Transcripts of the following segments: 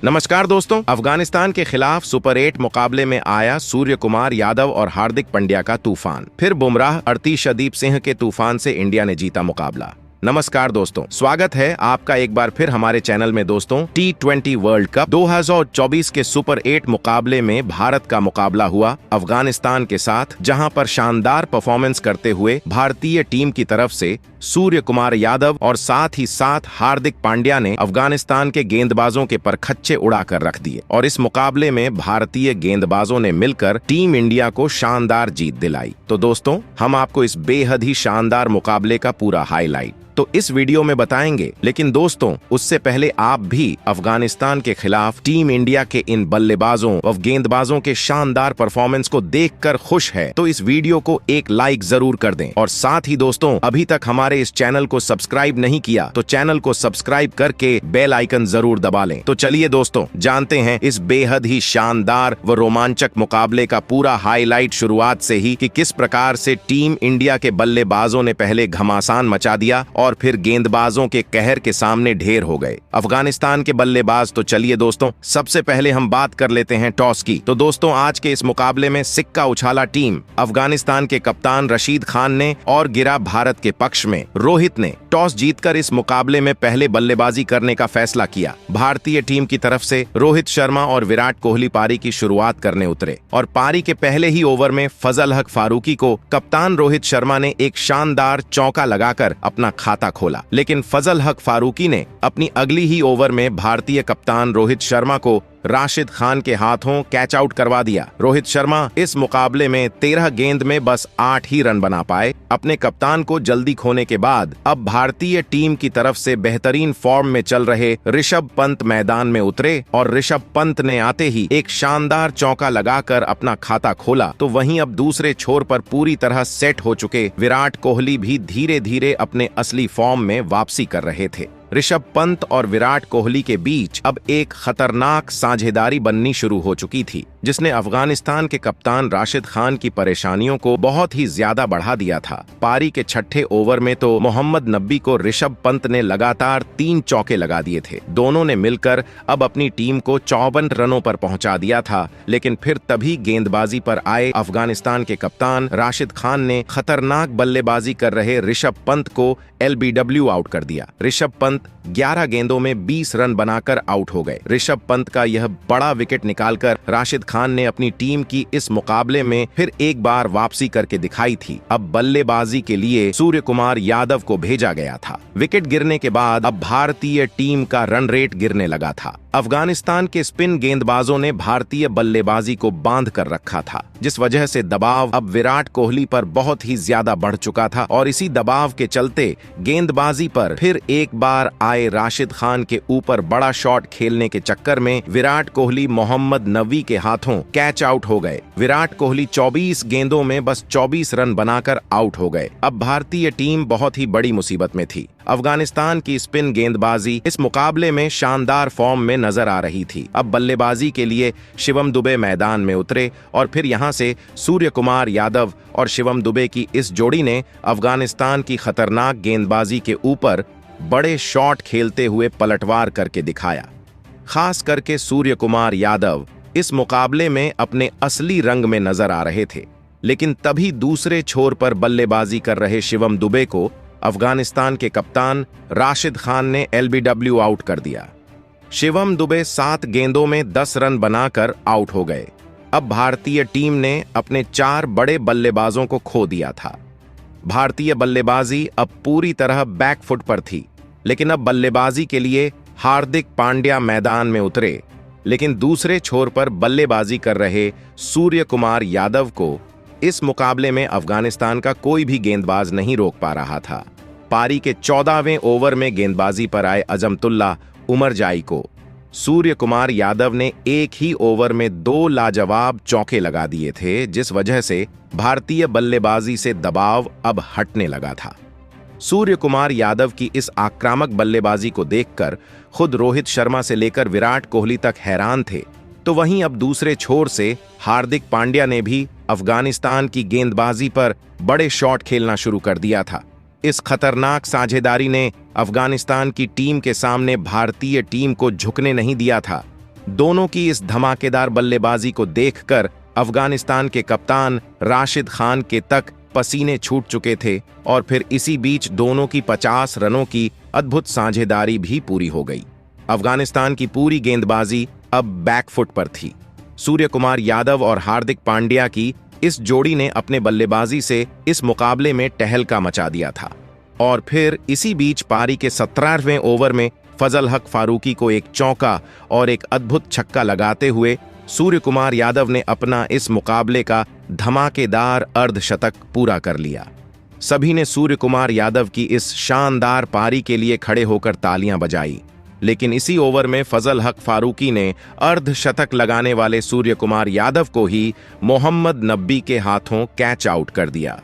नमस्कार दोस्तों, अफगानिस्तान के खिलाफ सुपर 8 मुकाबले में आया सूर्य कुमार यादव और हार्दिक पांड्या का तूफान। फिर बुमराह अर्शदीप सिंह के तूफान से इंडिया ने जीता मुकाबला। नमस्कार दोस्तों, स्वागत है आपका एक बार फिर हमारे चैनल में। दोस्तों, T20 वर्ल्ड कप 2024 के सुपर 8 मुकाबले में भारत का मुकाबला हुआ अफगानिस्तान के साथ, जहां पर शानदार परफॉर्मेंस करते हुए भारतीय टीम की तरफ से सूर्य कुमार यादव और साथ ही साथ हार्दिक पांड्या ने अफगानिस्तान के गेंदबाजों के परखच्चे उड़ाकर रख दिए और इस मुकाबले में भारतीय गेंदबाजों ने मिलकर टीम इंडिया को शानदार जीत दिलाई। तो दोस्तों, हम आपको इस बेहद ही शानदार मुकाबले का पूरा हाईलाइट तो इस वीडियो में बताएंगे। लेकिन दोस्तों, उससे पहले आप भी अफगानिस्तान के खिलाफ टीम इंडिया के इन बल्लेबाजों और गेंदबाजों के शानदार परफॉर्मेंस को देखकर खुश है तो इस वीडियो को एक लाइक जरूर कर दें। और साथ ही दोस्तों, अभी तक हमारे इस चैनल को सब्सक्राइब नहीं किया तो चैनल को सब्सक्राइब करके बेल आइकन जरूर दबा लें। तो चलिए दोस्तों, जानते हैं इस बेहद ही शानदार व रोमांचक मुकाबले का पूरा हाईलाइट शुरुआत से ही कि किस प्रकार से टीम इंडिया के बल्लेबाजों ने पहले घमासान मचा दिया और फिर गेंदबाजों के कहर के सामने ढेर हो गए अफगानिस्तान के बल्लेबाज। तो चलिए दोस्तों, सबसे पहले हम बात कर लेते हैं टॉस की। तो दोस्तों, आज के इस मुकाबले में सिक्का उछाला टीम अफगानिस्तान के कप्तान रशीद खान ने और गिरा भारत के पक्ष में। रोहित ने टॉस जीतकर इस मुकाबले में पहले बल्लेबाजी करने का फैसला किया। भारतीय टीम की तरफ से रोहित शर्मा और विराट कोहली पारी की शुरुआत करने उतरे और पारी के पहले ही ओवर में फजल हक फारूकी को कप्तान रोहित शर्मा ने एक शानदार चौका लगाकर अपना खाता खोला। लेकिन फजल हक फारूकी ने अपनी अगली ही ओवर में भारतीय कप्तान रोहित शर्मा को राशिद खान के हाथों कैच आउट करवा दिया। रोहित शर्मा इस मुकाबले में 13 गेंद में बस 8 ही रन बना पाए। अपने कप्तान को जल्दी खोने के बाद अब भारतीय टीम की तरफ से बेहतरीन फॉर्म में चल रहे ऋषभ पंत मैदान में उतरे और ऋषभ पंत ने आते ही एक शानदार चौका लगाकर अपना खाता खोला। तो वहीं अब दूसरे छोर पर पूरी तरह सेट हो चुके विराट कोहली भी धीरे धीरे अपने असली फॉर्म में वापसी कर रहे थे। ऋषभ पंत और विराट कोहली के बीच अब एक खतरनाक साझेदारी बननी शुरू हो चुकी थी, जिसने अफगानिस्तान के कप्तान राशिद खान की परेशानियों को बहुत ही ज्यादा बढ़ा दिया था। पारी के छठे ओवर में तो मोहम्मद नबी को ऋषभ पंत ने लगातार 3 चौके लगा दिए थे। दोनों ने मिलकर अब अपनी टीम को 54 रनों पर पहुंचा दिया था। लेकिन फिर तभी गेंदबाजी पर आए अफगानिस्तान के कप्तान राशिद खान ने खतरनाक बल्लेबाजी कर रहे ऋषभ पंत को LBW आउट कर दिया। ऋषभ पंत 11 गेंदों में 20 रन बनाकर आउट हो गए। ऋषभ पंत का यह बड़ा विकेट निकालकर राशिद खान ने अपनी टीम की इस मुकाबले में फिर एक बार वापसी करके दिखाई थी। अब बल्लेबाजी के लिए सूर्य कुमार यादव को भेजा गया था। विकेट गिरने के बाद अब भारतीय टीम का रन रेट गिरने लगा था। अफगानिस्तान के स्पिन गेंदबाजों ने भारतीय बल्लेबाजी को बांध कर रखा था, जिस वजह से दबाव अब विराट कोहली पर बहुत ही ज्यादा बढ़ चुका था। और इसी दबाव के चलते गेंदबाजी पर फिर एक बार आए राशिद खान के ऊपर बड़ा शॉट खेलने के चक्कर में विराट कोहली मोहम्मद नबी के हाथों कैच आउट हो गए। विराट कोहली 24 गेंदों में बस 24 रन बनाकर आउट हो गए। अब भारतीय टीम बहुत ही बड़ी मुसीबत में थी। अफगानिस्तान की स्पिन गेंदबाजी इस मुकाबले में शानदार फॉर्म में नजर आ रही थी। अब बल्लेबाजी के लिए शिवम दुबे मैदान में उतरे और फिर यहां से सूर्य कुमार यादव और शिवम दुबे की इस जोड़ी ने अफगानिस्तान की खतरनाक गेंदबाजी के ऊपर बड़े शॉट खेलते हुए पलटवार करके दिखाया। खास करके सूर्य कुमार यादव इस मुकाबले में अपने असली रंग में नजर आ रहे थे। लेकिन तभी दूसरे छोर पर बल्लेबाजी कर रहे शिवम दुबे को अफगानिस्तान के कप्तान राशिद खान ने LBW आउट कर दिया। शिवम दुबे 7 गेंदों में 10 रन बनाकर आउट हो गए। अब भारतीय टीम ने अपने 4 बड़े बल्लेबाजों को खो दिया था। भारतीय बल्लेबाजी अब पूरी तरह बैकफुट पर थी। लेकिन अब बल्लेबाजी के लिए हार्दिक पांड्या मैदान में उतरे। लेकिन दूसरे छोर पर बल्लेबाजी कर रहे सूर्य कुमार यादव को इस मुकाबले में अफगानिस्तान का कोई भी गेंदबाज नहीं रोक पा रहा था। पारी के 14वें ओवर में गेंदबाजी पर आए अजमतुल्ला उमरजाई को सूर्य कुमार यादव ने एक ही ओवर में 2 लाजवाब चौके लगा दिए थे, जिस वजह से भारतीय बल्लेबाजी से दबाव अब हटने लगा था। सूर्य कुमार यादव की इस आक्रामक बल्लेबाजी को देखकर खुद रोहित शर्मा से लेकर विराट कोहली तक हैरान थे। तो वहीं अब दूसरे छोर से हार्दिक पांड्या ने भी अफगानिस्तान की गेंदबाजी पर बड़े शॉट खेलना शुरू कर दिया था। इस खतरनाक साझेदारी ने अफगानिस्तान की टीम के सामने भारतीय टीम को झुकने नहीं दिया था। दोनों की इस धमाकेदार बल्लेबाजी को देखकर अफगानिस्तान के कप्तान राशिद खान के तक पसीने छूट चुके थे और फिर इसी बीच दोनों की 50 रनों की अद्भुत साझेदारी भी पूरी हो गई। अफगानिस्तान की पूरी गेंदबाजी अब बैकफुट पर थी। सूर्य कुमार यादव और हार्दिक पांड्या की इस जोड़ी ने अपने बल्लेबाजी से इस मुकाबले में टहलका मचा दिया था। और फिर इसी बीच पारी के 17वें ओवर में फजल हक फारूकी को एक चौका और एक अद्भुत छक्का लगाते हुए सूर्य कुमार यादव ने अपना इस मुकाबले का धमाकेदार अर्धशतक पूरा कर लिया। सभी ने सूर्य कुमार यादव की इस शानदार पारी के लिए खड़े होकर तालियां बजाई, लेकिन इसी ओवर में फजल हक फारूकी ने अर्धशतक लगाने वाले सूर्य कुमार यादव को ही मोहम्मद नबी के हाथों कैच आउट कर दिया।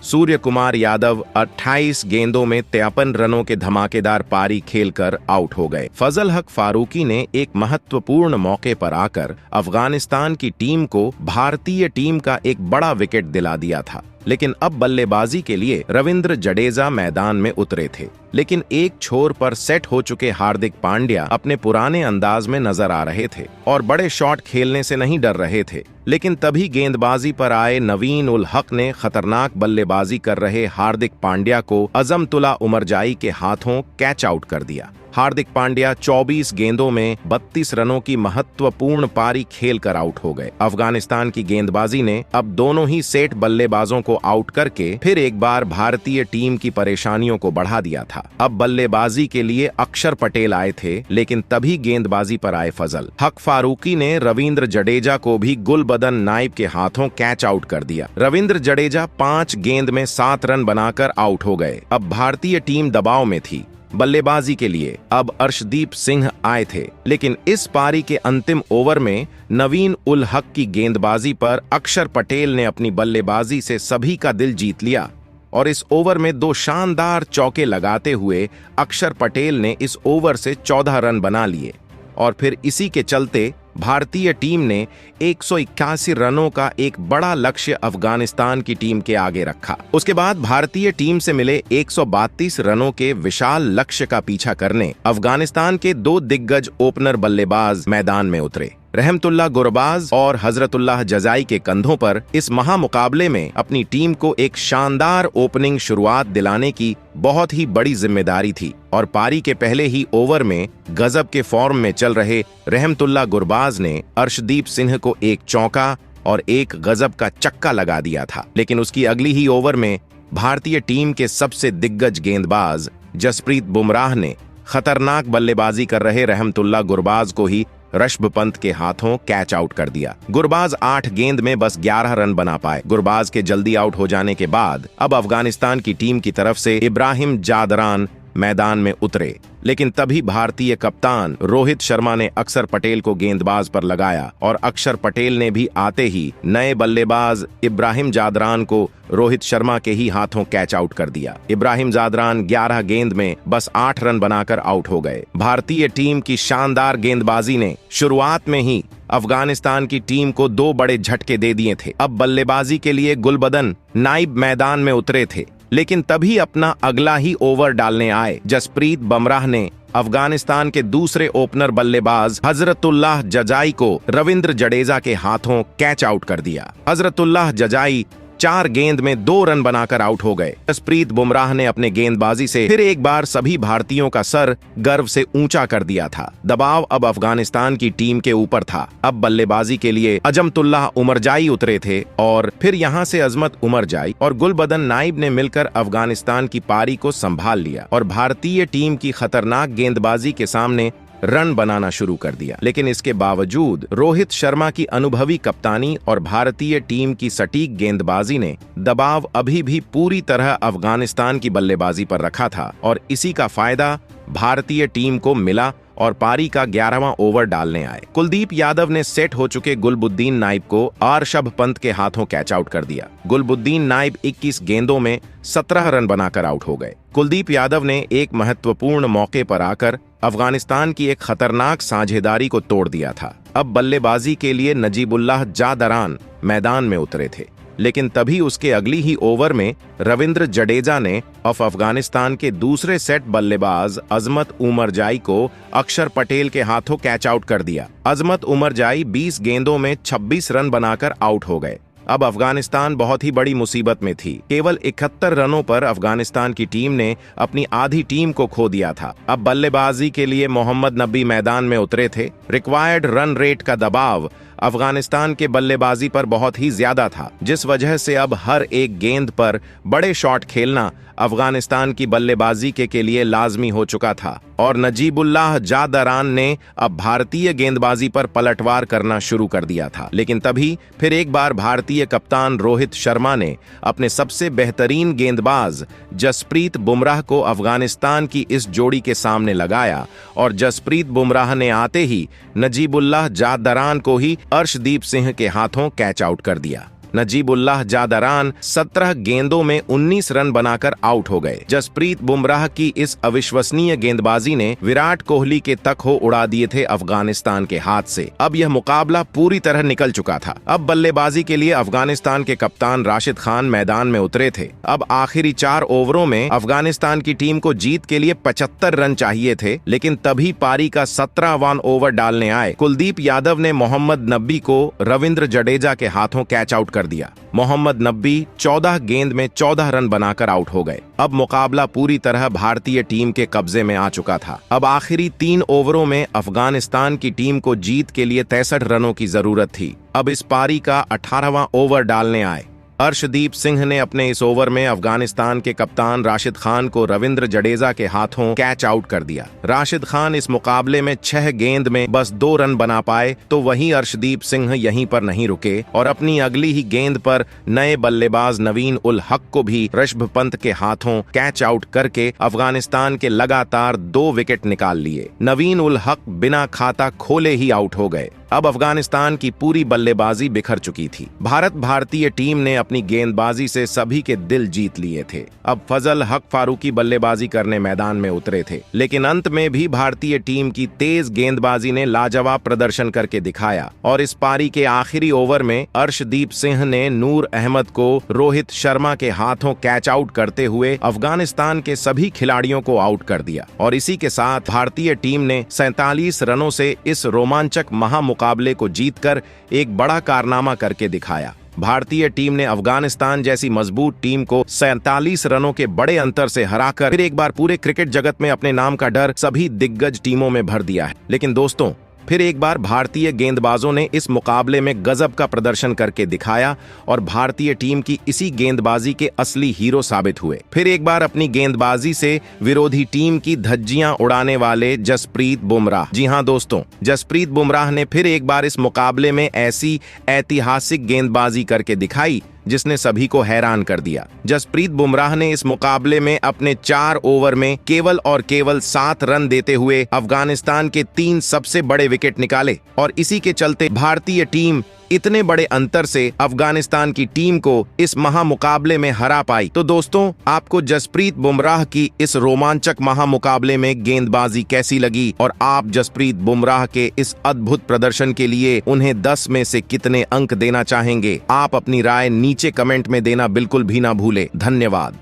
सूर्य कुमार यादव 28 गेंदों में 53 रनों के धमाकेदार पारी खेलकर आउट हो गए। फजल हक फारूकी ने एक महत्वपूर्ण मौके पर आकर अफगानिस्तान की टीम को भारतीय टीम का एक बड़ा विकेट दिला दिया था, लेकिन अब बल्लेबाजी के लिए रविंद्र जडेजा मैदान में उतरे थे। लेकिन एक छोर पर सेट हो चुके हार्दिक पांड्या अपने पुराने अंदाज में नजर आ रहे थे और बड़े शॉट खेलने से नहीं डर रहे थे। लेकिन तभी गेंदबाजी पर आए नवीन उल हक ने खतरनाक बल्लेबाजी कर रहे हार्दिक पांड्या को अजमतुल्ला उमरजाई के हाथों कैच आउट कर दिया। हार्दिक पांड्या 24 गेंदों में 32 रनों की महत्वपूर्ण पारी खेलकर आउट हो गए। अफगानिस्तान की गेंदबाजी ने अब दोनों ही सेट बल्लेबाजों को आउट करके फिर एक बार भारतीय टीम की परेशानियों को बढ़ा दिया था। अब बल्लेबाजी के लिए अक्षर पटेल आए थे, लेकिन तभी गेंदबाजी पर आए फजल हक फारूकी ने रविंद्र जडेजा को भी गुलबदन नाइब के हाथों कैच आउट कर दिया। रविंद्र जडेजा 5 गेंद में 7 रन बनाकर आउट हो गए। अब भारतीय टीम दबाव में थी। बल्लेबाजी के लिए अब अर्शदीप सिंह आए थे, लेकिन इस पारी के अंतिम ओवर में नवीन उल हक की गेंदबाजी पर अक्षर पटेल ने अपनी बल्लेबाजी से सभी का दिल जीत लिया और इस ओवर में 2 शानदार चौके लगाते हुए अक्षर पटेल ने इस ओवर से 14 रन बना लिए और फिर इसी के चलते भारतीय टीम ने 181 रनों का एक बड़ा लक्ष्य अफगानिस्तान की टीम के आगे रखा। उसके बाद भारतीय टीम से मिले 132 रनों के विशाल लक्ष्य का पीछा करने अफगानिस्तान के 2 दिग्गज ओपनर बल्लेबाज मैदान में उतरे। रहमतुल्लाह गुरबाज और हजरतुल्लाह जजाई के कंधों पर इस महामुकाबले में अपनी टीम को एक शानदार ओपनिंग शुरुआत दिलाने की बहुत ही बड़ी जिम्मेदारी थी और पारी के पहले ही ओवर में गजब के फॉर्म में चल रहे रहमतुल्लाह गुरबाज ने अर्शदीप सिंह को एक चौका और एक गजब का चक्का लगा दिया था। लेकिन उसकी अगली ही ओवर में भारतीय टीम के सबसे दिग्गज गेंदबाज जसप्रीत बुमराह ने खतरनाक बल्लेबाजी कर रहे रहमतुल्लाह गुरबाज को ही ऋषभ पंत के हाथों कैच आउट कर दिया। गुरबाज 8 गेंद में बस 11 रन बना पाए। गुरबाज के जल्दी आउट हो जाने के बाद अब अफगानिस्तान की टीम की तरफ से इब्राहिम जादरान मैदान में उतरे, लेकिन तभी भारतीय कप्तान रोहित शर्मा ने अक्षर पटेल को गेंदबाज पर लगाया और अक्षर पटेल ने भी आते ही नए बल्लेबाज इब्राहिम जादरान को रोहित शर्मा के ही हाथों कैच आउट कर दिया। इब्राहिम जादरान 11 गेंद में बस 8 रन बनाकर आउट हो गए। भारतीय टीम की शानदार गेंदबाजी ने शुरुआत में ही अफगानिस्तान की टीम को 2 बड़े झटके दे दिए थे। अब बल्लेबाजी के लिए गुलबदन नाइब मैदान में उतरे थे, लेकिन तभी अपना अगला ही ओवर डालने आए जसप्रीत बुमराह ने अफगानिस्तान के दूसरे ओपनर बल्लेबाज हजरतुल्लाह जजाई को रविंद्र जडेजा के हाथों कैच आउट कर दिया। हजरतुल्लाह जजाई 4 गेंद में 2 रन बनाकर आउट हो गए। जसप्रीत बुमराह ने अपने गेंदबाजी से फिर एक बार सभी भारतीयों का सर गर्व से ऊंचा कर दिया था। दबाव अब अफगानिस्तान की टीम के ऊपर था। अब बल्लेबाजी के लिए अजमतुल्लाह उमरजाई उतरे थे और फिर यहां से अजमत उमरजाई और गुलबदन नाइब ने मिलकर अफगानिस्तान की पारी को संभाल लिया और भारतीय टीम की खतरनाक गेंदबाजी के सामने रन बनाना शुरू कर दिया। लेकिन इसके बावजूद रोहित शर्मा की अनुभवी कप्तानी और भारतीय टीम की सटीक गेंदबाजी ने दबाव अभी भी पूरी तरह अफगानिस्तान की बल्लेबाजी पर रखा था और इसी का फायदा भारतीय टीम को मिला और पारी का 11वां ओवर डालने आए। कुलदीप यादव ने सेट हो चुके गुलबुद्दीन नाइब को ऋषभ पंत के हाथों कैच आउट कर दिया। गुलबुद्दीन नाइब 21 गेंदों में 17 रन बनाकर आउट हो गए। कुलदीप यादव ने एक महत्वपूर्ण मौके पर आकर अफगानिस्तान की एक खतरनाक साझेदारी को तोड़ दिया था। अब बल्लेबाजी के लिए नजीबुल्लाह जादरान मैदान में उतरे थे। लेकिन तभी उसके अगली ही ओवर में रविंद्र जडेजा ने अफगानिस्तान के दूसरे सेट बल्लेबाज अजमत उमरजाई को अक्षर पटेल के हाथों कैच आउट कर दिया। अजमत उमरजाई 20 गेंदों में 26 रन बनाकर आउट हो गए। अब अफगानिस्तान बहुत ही बड़ी मुसीबत में थी। केवल 71 रनों पर अफगानिस्तान की टीम ने अपनी आधी टीम को खो दिया था। अब बल्लेबाजी के लिए मोहम्मद नबी मैदान में उतरे थे। रिक्वायर्ड रन रेट का दबाव अफगानिस्तान के बल्लेबाजी पर बहुत ही ज्यादा था, जिस वजह से अब हर एक गेंद पर बड़े शॉट खेलना अफगानिस्तान की बल्लेबाजी के लिए लाजमी हो चुका था और नजीबुल्लाह जादरान ने अब भारतीय गेंदबाजी पर पलटवार करना शुरू कर दिया था। लेकिन तभी फिर एक बार भारतीय कप्तान रोहित शर्मा ने अपने सबसे बेहतरीन गेंदबाज जसप्रीत बुमराह को अफगानिस्तान की इस जोड़ी के सामने लगाया और जसप्रीत बुमराह ने आते ही नजीबुल्लाह जादरान को ही अर्शदीप सिंह के हाथों कैच आउट कर दिया। नजीबुल्लाह जादरान 17 गेंदों में 19 रन बनाकर आउट हो गए। जसप्रीत बुमराह की इस अविश्वसनीय गेंदबाजी ने विराट कोहली के तखो उड़ा दिए थे अफगानिस्तान के हाथ से। अब यह मुकाबला पूरी तरह निकल चुका था। अब बल्लेबाजी के लिए अफगानिस्तान के कप्तान राशिद खान मैदान में उतरे थे। अब आखिरी 4 ओवरों में अफगानिस्तान की टीम को जीत के लिए 75 रन चाहिए थे, लेकिन तभी पारी का 17वां ओवर डालने आए कुलदीप यादव ने मोहम्मद नबी को रविंद्र जडेजा के हाथों कैच आउट कर दिया। मोहम्मद नबी 14 गेंद में 14 रन बनाकर आउट हो गए। अब मुकाबला पूरी तरह भारतीय टीम के कब्जे में आ चुका था। अब आखिरी 3 ओवरों में अफगानिस्तान की टीम को जीत के लिए 63 रनों की जरूरत थी। अब इस पारी का 18वां ओवर डालने आए। अर्शदीप सिंह ने अपने इस ओवर में अफगानिस्तान के कप्तान राशिद खान को रविंद्र जडेजा के हाथों कैच आउट कर दिया। राशिद खान इस मुकाबले में 6 गेंद में बस 2 रन बना पाए, तो वहीं अर्शदीप सिंह यहीं पर नहीं रुके और अपनी अगली ही गेंद पर नए बल्लेबाज नवीन उल हक को भी ऋषभ पंत के हाथों कैच आउट करके अफगानिस्तान के लगातार 2 विकेट निकाल लिए। नवीन उल हक बिना खाता खोले ही आउट हो गए। अब अफगानिस्तान की पूरी बल्लेबाजी बिखर चुकी थी। भारतीय टीम ने अपनी गेंदबाजी से सभी के दिल जीत लिए थे। अब फजल हक फारूकी बल्लेबाजी करने मैदान में उतरे थे, लेकिन अंत में भी भारतीय टीम की तेज गेंदबाजी ने लाजवाब प्रदर्शन करके दिखाया और इस पारी के आखिरी ओवर में अर्शदीप सिंह ने नूर अहमद को रोहित शर्मा के हाथों कैच आउट करते हुए अफगानिस्तान के सभी खिलाड़ियों को आउट कर दिया और इसी के साथ भारतीय टीम ने 47 रनों से इस रोमांचक मुकाबले को जीतकर एक बड़ा कारनामा करके दिखाया। भारतीय टीम ने अफगानिस्तान जैसी मजबूत टीम को 47 रनों के बड़े अंतर से हराकर फिर एक बार पूरे क्रिकेट जगत में अपने नाम का डर सभी दिग्गज टीमों में भर दिया है। लेकिन दोस्तों, फिर एक बार भारतीय गेंदबाजों ने इस मुकाबले में गजब का प्रदर्शन करके दिखाया और भारतीय टीम की इसी गेंदबाजी के असली हीरो साबित हुए। फिर एक बार अपनी गेंदबाजी से विरोधी टीम की धज्जियां उड़ाने वाले जसप्रीत बुमराह, जी हां दोस्तों, जसप्रीत बुमराह ने फिर एक बार इस मुकाबले में ऐसी ऐतिहासिक गेंदबाजी करके दिखाई जिसने सभी को हैरान कर दिया। जसप्रीत बुमराह ने इस मुकाबले में अपने 4 ओवर में केवल और केवल 7 रन देते हुए अफगानिस्तान के 3 सबसे बड़े विकेट निकाले और इसी के चलते भारतीय टीम इतने बड़े अंतर से अफगानिस्तान की टीम को इस महामुकाबले में हरा पाई। तो दोस्तों, आपको जसप्रीत बुमराह की इस रोमांचक महामुकाबले में गेंदबाजी कैसी लगी और आप जसप्रीत बुमराह के इस अद्भुत प्रदर्शन के लिए उन्हें 10 में से कितने अंक देना चाहेंगे? आप अपनी राय नीचे कमेंट में देना बिल्कुल भी ना भूले। धन्यवाद।